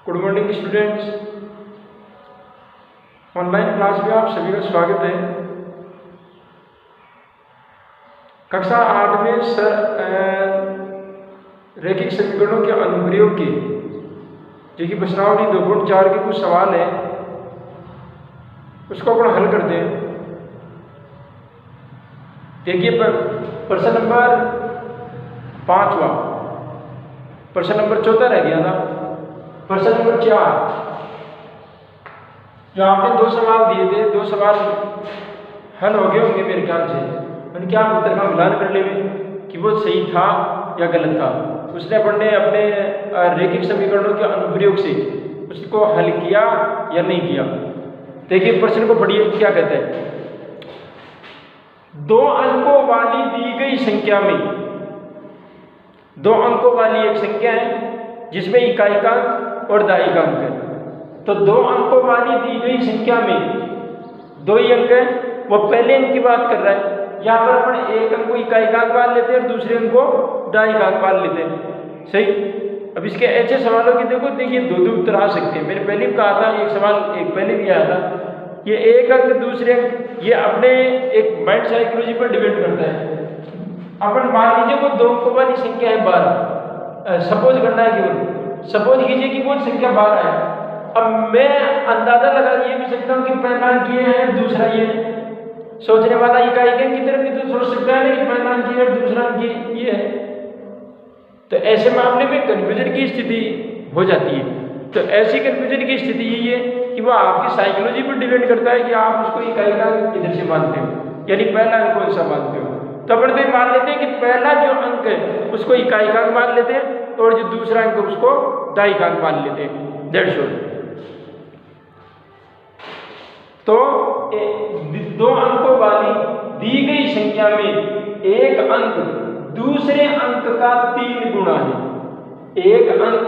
Good morning students. Online class में आप सभी का स्वागत है। कक्षा 8 में रैखिक समीकरणों के अनुप्रयोग के जो कि प्रश्नावली 2.4 के कुछ सवाल है उसको अपन हल करते हैं। देखिए प्रश्न नंबर 5वां, प्रश्न नंबर 4 रह गया था। प्रश्न नंबर 4 जो आपने 2 सवाल दिए थे, 2 सवाल हल हो गए होंगे मेरे ख्याल से। मैंने क्या उत्तर का मिलान कर ले कि वो सही था या गलत था। उसने अपने रैखिक समीकरणों के अनुप्रयोग से उसको हल किया या नहीं किया। देखिए प्रश्न को पढ़िए क्या कहता है। 2 अंकों वाली दी गई संख्या में 2 अंकों वाली एक संख्या है जिसमें इकाइकांक और दहाइकांक है। तो 2 अंकों वाली दी गई संख्या में 2 ही अंक है, वो पहले अंक की बात कर रहा है। यहाँ पर अपन एक अंक को इकाइकांक मान लेते हैं और दूसरे अंक को दहाइकांक मान लेते हैं। सही। अब इसके ऐसे सवालों की देखिए 2 उत्तर आ सकते हैं। मैंने पहले भी कहा था, एक सवाल एक पहले भी आया था। ये एक अंक दूसरे अंक ये अपने एक माइंड साइकोलॉजी पर डिपेंड करता है। अपन मान लीजिए वो 2 अंकों वाली संख्या है 12। सपोज करना है केवल, सपोज कीजिए कि वो संख्या 12 है। अब मैं अंदाजा लगा ये भी सकता हूँ कि पहला अंक ये है दूसरा ये है। सोचने वाला इकाइकांक की तरफ भी तो सोच सकता है ना कि पहला अंक ये और दूसरा अंक ये है। तो ऐसे मामले में कन्फ्यूजन की स्थिति हो जाती है। तो ऐसी कन्फ्यूजन की स्थिति यही है कि वो आपकी साइकोलॉजी पर डिपेंड करता है कि आप उसको इकाइकांक इधर से मानते हो, यानी पहला अंक को ऐसा मानते हो। तो अपन तो मान लेते हैं कि पहला जो अंक है उसको इकाइकांक मान लेते हैं और जो दूसरा अंक उसको दहाइकांक मान लेते हैं। That's all. तो 2 अंकों वाली दी गई संख्या में एक अंक दूसरे अंक का 3 गुना है। एक अंक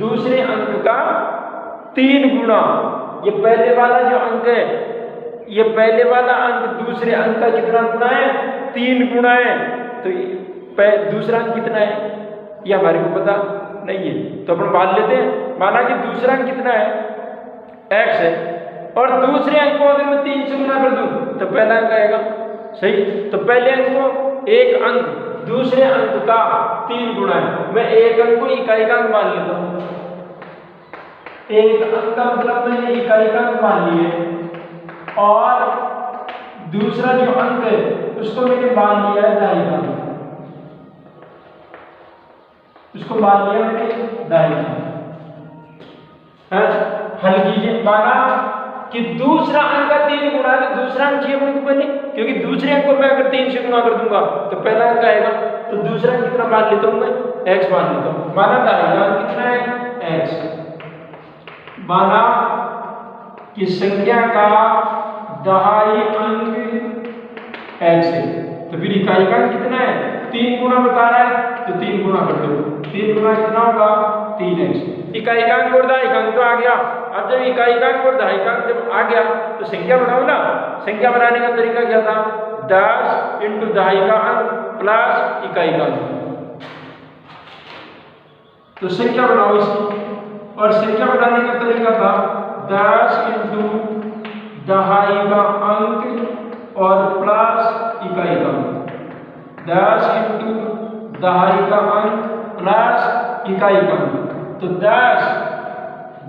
दूसरे अंक का 3 गुना। ये पहले वाला जो अंक है, ये पहले वाला अंक दूसरे अंक का कितना गुना है? 3 गुना है। तो दूसरा अंक कितना है ये हमारे को पता नहीं है, तो अपन मान लेते हैं। माना कि दूसरा अंक कितना है? x है, और दूसरे अंक को अगर मैं 3 से गुना कर दूं तो पहला अंक आएगा। सही। तो पहले अंक को एक अंक दूसरे अंक का 3 गुना है। मैं एक अंक को इकाइकांक मान लेता हूं। एक अंक का मतलब मैंने इकाइकांक मान लिए और दूसरा जो अंक है उसको मैंने मान लिया है दहाइकांक। उसको मान लिया मैंने दहाइकांक। हल कीजिए। माना कि दूसरा अंक का 3 गुना है, तो दूसरा अंक चाहिए अपने को पहले, क्योंकि दूसरे अंक को मैं अगर 3 से गुना कर दूंगा तो पहला अंक आएगा। तो दूसरा अंक कितना मान लेता हूं मैं? x मान लेता हूं। माना दहाइकांक कितना है? x। माना कि संख्या का दहाई अंक x है, तो फिर इकाइकांक कितना है? 3 गुना बता रहा है, तो 3 गुना कर दो। 3 गुना कितना होगा? 3x। इकाइकांक और दहाइकांक तो आ गया। अब जब इकाइकांक और दहाइकांक जब आ गया तो संख्या बनाओ ना। संख्या बनाने का तरीका क्या था? 10 इंटू दहाइकांक प्लस इकाइकांक। तो संख्या बनाओ इसकी, और संख्या बनाने का तरीका था 10 इंटू दहाइकांक और प्लस इकाइकांक। 10 इंटू दहाइकांक प्लस इकाइकांक। तो 10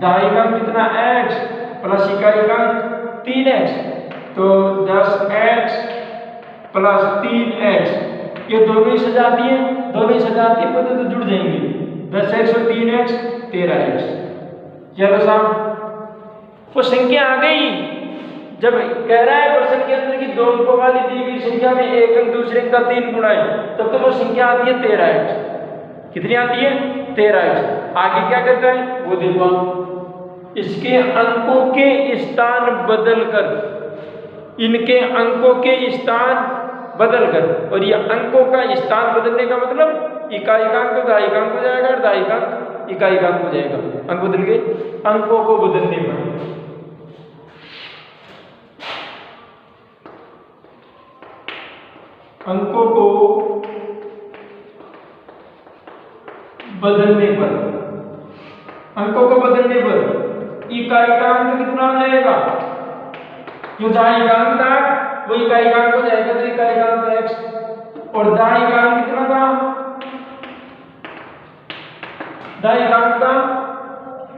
दहाइकांक कितना? x प्लस इकाइकांक 3x। तो 10x प्लस 3x, ये दोनों ही सजाती है, दोनों ही सजाती है तो जुड़ जाएंगे। 10x और 3x 13x। चलो साहब वो संख्या आ गई। जब कह रहा है प्रश्न के अंदर कि 2 अंकों वाली दी गई संख्या में एक अंक दूसरे अंक का 3 गुना है, तब तो वो संख्या आती है 13x। कितनी आती है? 13x। आगे क्या करता है वो देखो। इसके अंकों के स्थान बदलकर, इनके अंकों के स्थान बदलकर, और ये अंकों का स्थान बदलने का मतलब इकाइकांक तो दहाइकांक हो जाएगा और दहाइकांक इकाइकांक हो जाएगा। अंक बदल गए। अंकों को बदलने पर अंकों को बदलने पर अंकों को बदलने पर इकाइकांक कितना हो जाएगा? जो दाईकांक था वो इकाइकांक हो जाएगा, तो इकाइकांक x और दाईकांक कितना था? दाईकांक था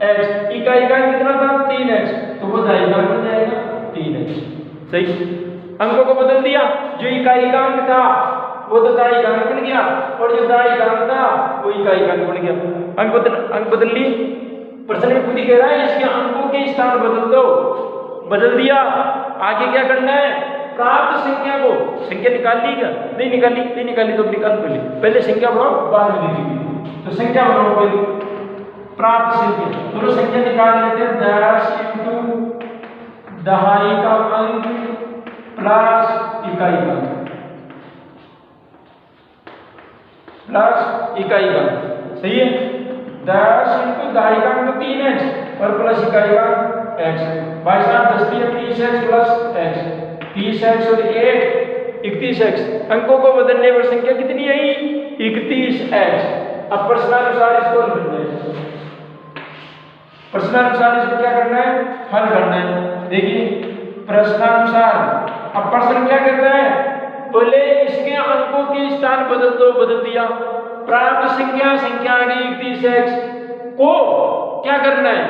x, इकाइकांक कितना था? 3x, तो वो दाईकांक हो जाएगा 3x। सही, अंकों को बदल दिया, जो इकाइकांक था वो तो दाईकांक बन गया और जो दाईकांक था वो इकाइकांक बन गया। अंक बदल ली। प्रश्न में खुद ही कह रहा है इसके अंकों के स्थान बदल दो, बदल दिया। आगे क्या करना है? प्राप्त संख्या को, संख्या निकाल ली क्या? नहीं निकाली तो निकाल पहले संख्या बनाओ, बाद में लिखी। तो संख्या बनाओ पहले, प्राप्त संख्या, दोनों संख्या निकाल लेते हैं। 10 × दहाई का अंक प्लस इकाई का प्लस इकाई का, सही है। 10 × दहाई का अंक 3x और प्लस इकाई का x। भाई साहब 10 × 30x प्लस x, 30x और 1 31x। अंकों को बदलने पर संख्या कितनी आई? 31x। अब प्रश्नानुसार इसको हल करना है, प्रश्नानुसार इसको क्या करना है? हल करना है। देखिए प्रश्नानुसार, अब प्रश्न क्या करता है? पहले इसके अंकों के स्थान बदल दो, बदल दिया। प्राप्त संख्या आ गई 31x को क्या करना है?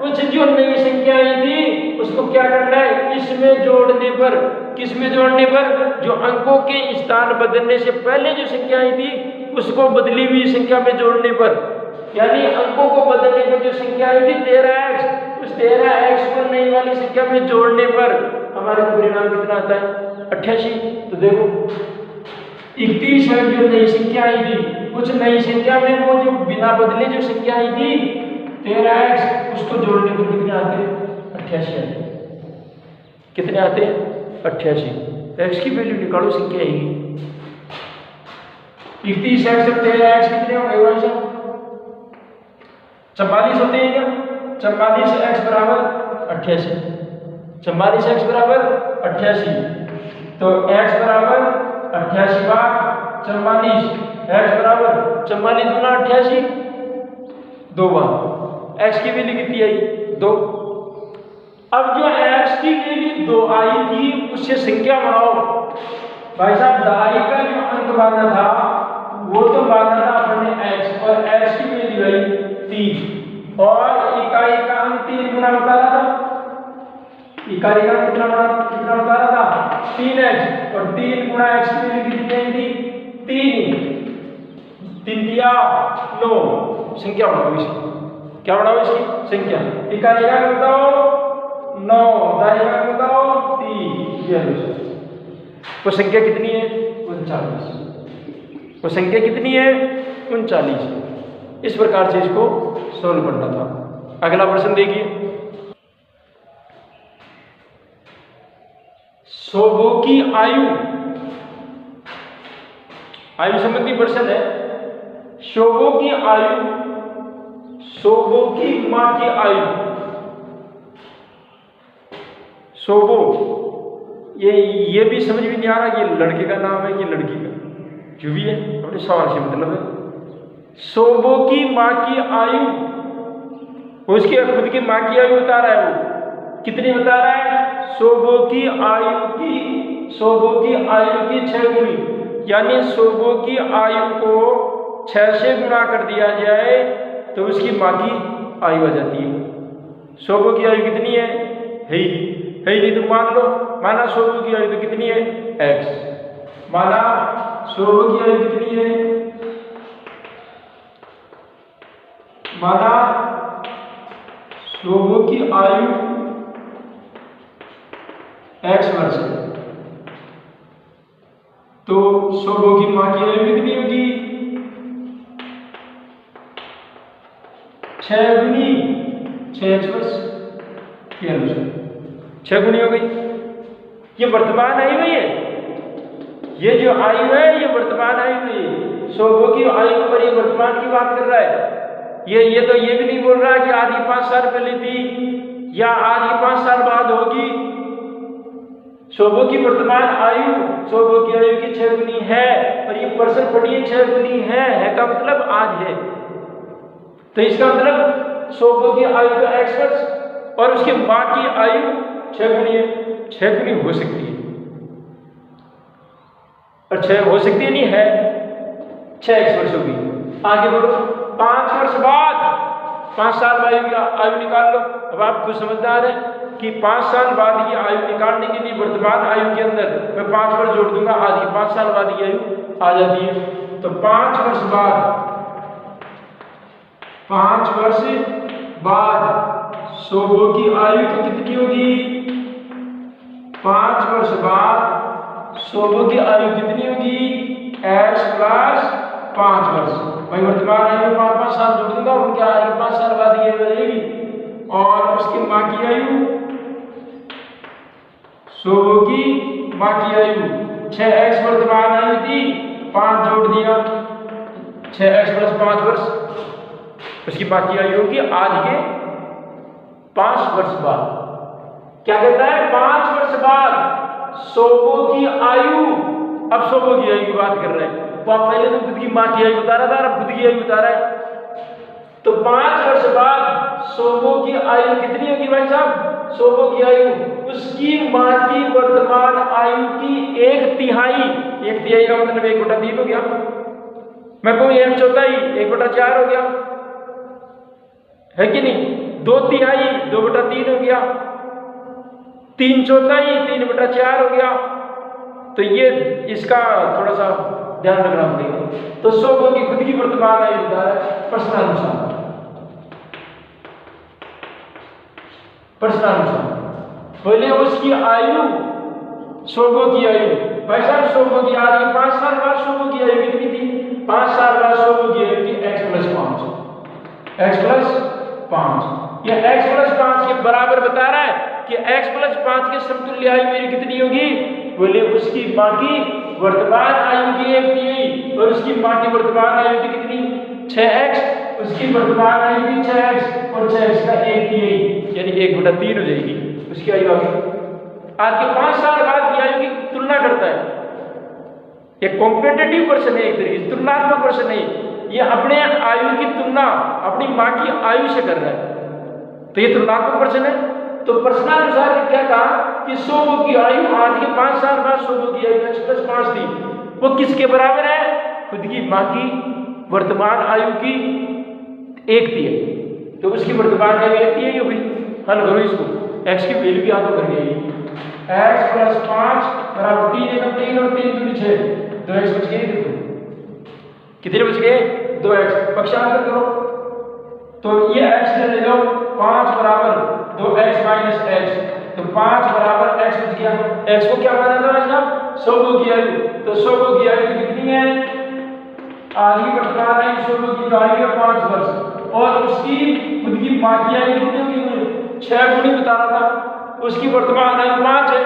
कुछ जो नई संख्या आई थी उसको क्या करना है? इसमें जोड़ने पर, किसमें जोड़ने पर? जो अंकों के स्थान बदलने से पहले जो संख्या आई थी उसको बदली हुई संख्या में जोड़ने पर, यानी अंकों को बदलने पर जो संख्या आई थी 13x, उस 13x को नई वाली संख्या में जोड़ने पर हमारे परिणाम कितना आता है? 88। तो देखो 31 जो नई संख्या आई थी, कुछ नई संख्या में वो जो बिना बदले जो संख्या आई थी 13x, उसको जोड़ने पर कितने आते हैं? 88 आते। कितने आते हैं? 88। x की वैल्यू निकालो, संख्या आएगी 31x और 13x कितने हो गए भाई साहब? 44 होते हैं क्या? 44x बराबर 88, 44x बराबर 88। तो x बराबर 88 भाग 44, x बराबर 44 दूना 88, 2 बार। x की वैल्यू कितनी आई? 2। अब जो x की वैल्यू 2 आई थी उससे संख्या बनाओ। भाई साहब दहाई का जो अंक बांधा था वो तो बांधा था अपने x, और x की वैल्यू आई 3 और इकाई का अंक 3 गुना बता रहा था। इकाई का अंक कितना बता रहा था? 3x, और 3 गुना x की वैल्यू कितनी आई थी? 3 दिया 9। संख्या बनाओ इसकी, क्या बनाओ इसकी? संख्या। इकाई का अंक बताओ 9, दहाई का अंक बताओ 3, ये लो। वो संख्या कितनी है? 39। वो संख्या कितनी है? 39। इस प्रकार से इसको सोल्व करना था। अगला प्रश्न देखिए, शोभो की आयु संबंधी प्रश्न है। शोभो की आयु, शोभो की मां की आयु। शोभो, ये भी समझ में नहीं आ रहा ये लड़के का नाम है कि लड़की का, जो भी है अपने सवाल से मतलब है। शोभो की मां की आयु, उसकी खुद की मां की आयु बता रहा है। वो कितनी बता रहा है? शोभो की आयु की 6 गुनी, यानी शोभो की आयु को 6 से गुणा कर दिया जाए तो उसकी मां की आयु आ जाती है। शोभो की आयु कितनी है? है ही नहीं तो मान लो, माना शोभो की आयु तो कितनी है? x। माना शोभो की आयु कितनी है? माना शोभो की आयु x वर्ष है, तो शोभो की मां की आयु कितनी होगी? 6 गुनी 6x वर्ष, 6 गुनी हो गई। ये वर्तमान आयु है, ये जो आयु है ये वर्तमान आयु है। शोभो की आयु पर ये वर्तमान की बात कर रहा है। ये तो ये भी नहीं बोल रहा कि आज ही 5 साल पहले थी या आज ही 5 साल बाद होगी। शोभो की वर्तमान आयु शोभो की आयु की 6 गुनी है, और ये पर्सन पढ़िए 6 गुनी है का मतलब आज है। तो इसका मतलब शोभो की आयु तो x वर्ष और उसकी माँ की आयु 6 गुनी है, 6 गुनी हो सकती है और 6 हो सकती नहीं है, 6x वर्ष होगी। आगे बढ़ो, 5 वर्ष बाद 5 साल आयु की आयु निकाल लो। अब आप कुछ समझदार है कि 5 साल बाद की आयु निकालने के लिए वर्तमान आयु के अंदर मैं 5 वर्ष जोड़ दूंगा, आज की 5 साल बाद की आयु आ जाती है। तो 5 वर्ष बाद शोभो की आयु तो कितनी होगी? 5 वर्ष बाद शोभो की आयु कितनी होगी? x प्लस 5 वर्ष। भाई वर्तमान आयु में 5 साल जोड़ दूंगा, उनके आयु 5 साल बाद ये बदलेगी और उसकी माँ की आयु, शोभो की माँ की आयु 6x वर्तमान आयु थी, 5 जोड़ दिया, 6x प्लस 5 वर्ष उसकी माँ की आयु होगी आज के 5 वर्ष बाद। क्या कहता है? 5 वर्ष बाद शोभो की आयु, अब शोभो की आयु की बात कर रहे हैं, वो आप पहले तो खुद की माँ की आयु बता रहा था, अब खुद की आयु बता रहा है। तो 5 वर्ष बाद शोभो की आयु कितनी होगी भाई साहब? शोभो की आयु उसकी माँ की वर्तमान आयु की 1/3, 1/3 का मतलब 1/3 हो गया। मैं कहूँ 1/4, 1/4 हो गया, है कि नहीं? 2/3, 2/3 हो गया, 3/4, 3/4 हो गया। तो ये इसका थोड़ा सा ध्यान रखना पड़ेगा। तो शोभो की खुद की वर्तमान आयु बता रहा है प्रश्नानुसार, बोले उसकी आयु, शोभो की आयु, भाई साहब शोभो की आयु 5 साल बाद शोभो की आयु कितनी थी? 5 साल बाद शोभो की आयु थी x प्लस 5। यह x प्लस 5 के बराबर बता रहा है कि x प्लस 5 के समतुल्य आयु मेरी कितनी होगी? बोले उसकी माँ की वर्तमान आयु की 1/3 और उसकी माँ की वर्तमान आयु की कितनी? 6x, उसकी वर्तमान आयु की 6x और 6x का 1/3 यानी 1/3 हो जाएगी उसकी आयु। आज के 5 साल बाद की आयु की तुलना करता है। ये कॉम्पिटिटिव प्रश्न है, एक तरीके से तुलनात्मक प्रश्न है। ये अपने आयु की तुलना अपनी माँ की आयु से कर रहा है, तो ये तुलनात्मक प्रश्न है। तो प्रश्नानुसार क्या कहा कि शोभो की आयु आज के 5 साल बाद शोभो की आयु x प्लस 5 थी, वो किसके बराबर है? खुद की माँ की वर्तमान आयु की 1/3। तो उसकी वर्तमान आयु 1/3 हो गई। हल करो इसको, x की वैल्यू क्या तो कर गई, x प्लस 5 बराबर 3 × 3 और 3 × 6, 2x बच गए। कितने बच गए? 2x। पक्षांतर करो तो ये x ले लो, 5 बराबर 2x माइनस x, तो 5 बराबर x बच गया। x को क्या माना था साहब? शोभो की आयु। तो शोभो की आयु कितनी है? आगे वर्तमान आयु शोभो की आयु है 5 वर्ष और उसकी खुद की माँ की आयु कितनी होगी? 6 गुनी बता रहा था, उसकी वर्तमान आयु 5 है,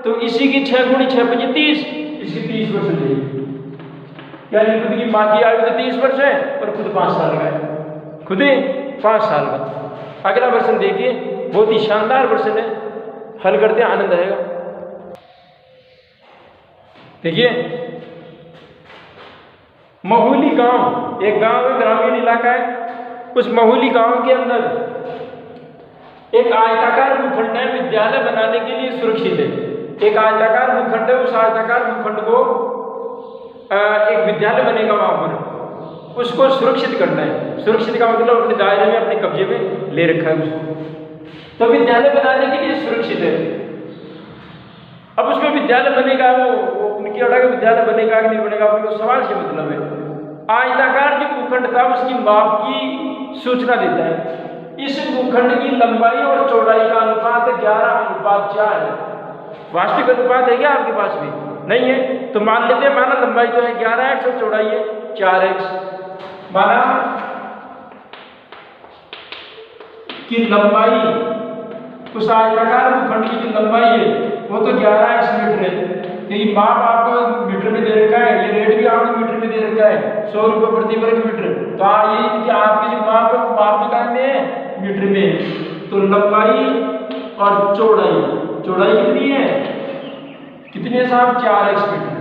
तो इसी की 6 गुनी 6 × 30, इसकी 30 वर्ष हो जाएगी। यानी खुद की माँ की आयु तो 30 वर्ष है और खुद 5 साल का है, खुद 5 साल का। अगला प्रश्न देखिए, बहुत ही शानदार प्रश्न है, हल करते हैं आनंद आएगा। देखिए, महुली गांव, एक गांव है, ग्रामीण इलाका है। उस महुली गांव के अंदर एक आयताकार भूखंड है, विद्यालय बनाने के लिए सुरक्षित है। एक आयताकार भूखंड है, उस आयताकार भूखंड को एक विद्यालय बनेगा वहां पर, उसको सुरक्षित करना है। सुरक्षित का मतलब अपने दायरे में, अपने कब्जे में ले रखा है उसको। तो विद्यालय बनाने के लिए सुरक्षित है। अब उसमें विद्यालय बनेगा, वो उनकी अड़ा का विद्यालय बनेगा कि नहीं बनेगा, उनको सवाल से मतलब है। आयताकार जो भूखंड था उसकी माप की सूचना देता है। इस भूखंड की लंबाई और चौड़ाई का अनुपात 11:4 है। वास्तविक अनुपात है क्या आपके पास भी? नहीं है, तो मान लेते हैं, माना लंबाई तो है 11x और चौड़ाई है 4x, माना कि लंबाई, उस आयताकार भूखंड की जो लंबाई है वो तो 11x मीटर है। लेकिन माप आपको मीटर में दे रखा है, ये रेट भी आपको मीटर में दे रखा है, 100 रुपये प्रति वर्ग मीटर। तो ये कि आपकी जो माप है, माप भी कहाँ में है? मीटर में। तो लंबाई और चौड़ाई कितनी है? कितनी है साहब? 4x metre.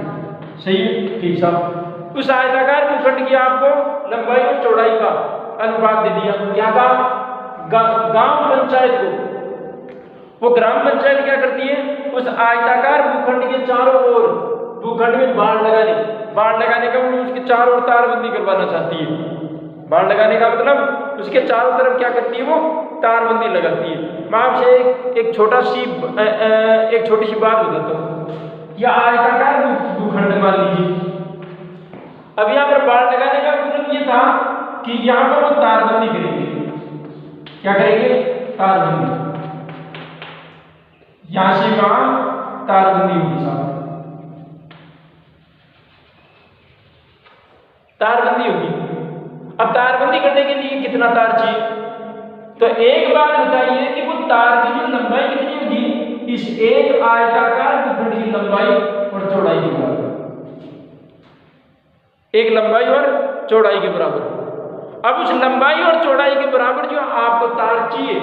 सही है, ठीक साहब। उस आयताकार भूखंड की आपको लंबाई और चौड़ाई का अनुपात दे दिया। क्या कहा? गांव पंचायत को, वो ग्राम पंचायत क्या करती है, उस आयताकार भूखंड के चारों ओर भूखंड में बाढ़ लगाने का मतलब उसके चारों ओर तारबंदी करवाना चाहती है। बाढ़ लगाने का मतलब उसके चारों तरफ क्या करती है, वो तारबंदी लगाती है। मैं आपसे एक छोटी सी बात बताता हूँ। यह आयताकार भूखंड मान लीजिए, अब यहाँ पर बाढ़ लगाने का मतलब ये था कि यहाँ पर वो तारबंदी करेंगे। क्या करेंगे, तारबंदी। यहां से वहां तारबंदी होगी साहब, तारबंदी होगी। अब तारबंदी करने के लिए कितना तार चाहिए, तो एक बात बताइए कि वो तार की जो लंबाई कितनी होगी, इस एक आयताकार भूखंड की लंबाई और चौड़ाई के बराबर, एक लंबाई और चौड़ाई के बराबर। अब उस लंबाई और चौड़ाई के बराबर जो आपको तार चाहिए,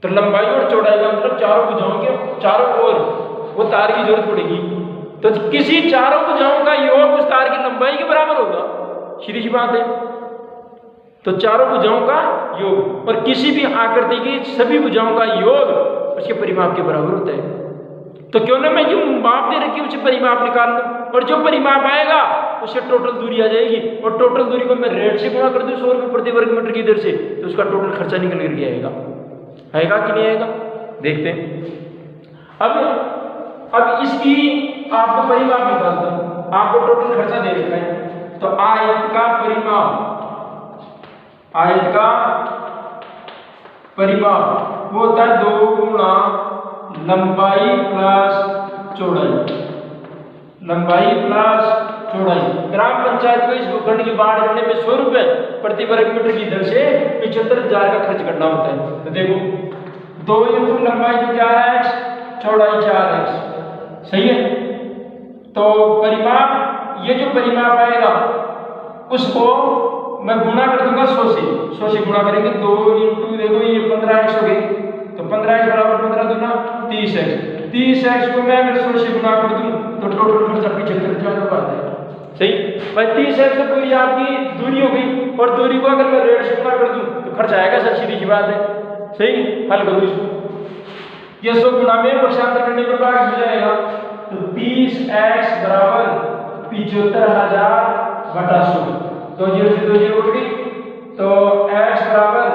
तो लंबाई और चौड़ाई का मतलब चारों भुजाओं के चारों ओर वो तार की जरूरत पड़ेगी। तो किसी चारों भुजाओं का योग उस तार की लंबाई के बराबर होगा, सीधी सी बात है। तो चारों भुजाओं का योग और किसी भी आकृति की सभी भुजाओं का योग उसके परिमाप के बराबर होता है। तो क्यों ना मैं जो माप दे रखी उसे परिमाप निकाल लूं, और जो परिमाप आएगा उससे टोटल दूरी आ जाएगी, और टोटल दूरी को मैं रेट से गुणा कर दूं 100 रुपये प्रति वर्ग मीटर की दर से, तो उसका टोटल खर्चा निकल करके आएगा कि नहीं आएगा, देखते हैं। अब इसकी आपको परिमाप निकालता हूं, आपको टोटल खर्चा दे रखा है। तो आयत का परिमाप वो होता है 2 गुणा लंबाई प्लस चौड़ाई, लंबाई प्लस चौड़ाई। ग्राम पंचायत को इस भूखंड की बाढ़ करने में 100 रुपये प्रति वर्ग मीटर की दर से 75,000 का खर्च करना होता है। तो देखो 2 इंटू लंबाई तो 4x, चौड़ाई 4x, सही है। तो परिमाप, ये जो परिमाप आएगा उसको मैं गुणा कर दूंगा 100 से गुणा करेंगे। 2 इंटू देखो ये 15x हो गई, तो 15x बराबर 15 दूना 30x को मैं अगर 100 से गुणा कर दूं तो टोटल खर्चा 75,000 का आता है, सही भाई। 30x से पूरी आपकी दूरी हो गई, और दूरी को अगर मैं रेट से गुणा कर दूं तो खर्चा आएगा, सर सीधी सी बात है, सही। हल करो इसको, ये 100 गुणा में पक्षांतर करने पर भाग हो जाएगा। तो 30x बराबर 75,000 बटा 100, 2 0 से 2 0 उठ गई, तो x बराबर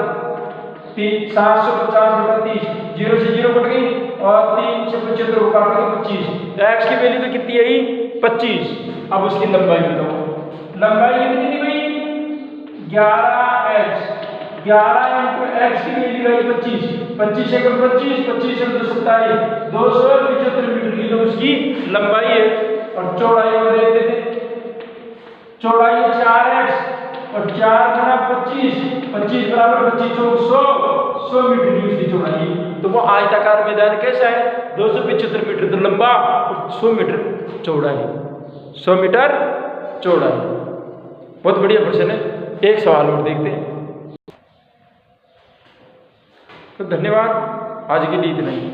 750 बटा 30, 0 से 0 कट गई, और 3 से 75 को काट के 25, तो x की वैल्यू तो कितनी आई 25। अब उसकी लंबाई बताओ, लंबाई कितनी दी गई 11x, 11 इंटू x की वैल्यू आई 25, 25 से 25, 25 से 27, 275 मीटर की तो उसकी लंबाई है। और चौड़ाई और देख लेते, चौड़ाई 4x और 4 गुना 25, 25 बराबर 25 चौक 100 मीटर की उसकी चौड़ाई। तो वो आयताकार मैदान कैसा है, 275 मीटर तो लंबा और 100 मीटर चौड़ा है, 100 मीटर चौड़ा है। बहुत बढ़िया क्वेश्चन है। एक सवाल और देखते हैं। तो धन्यवाद, आज के लिए इतना ही।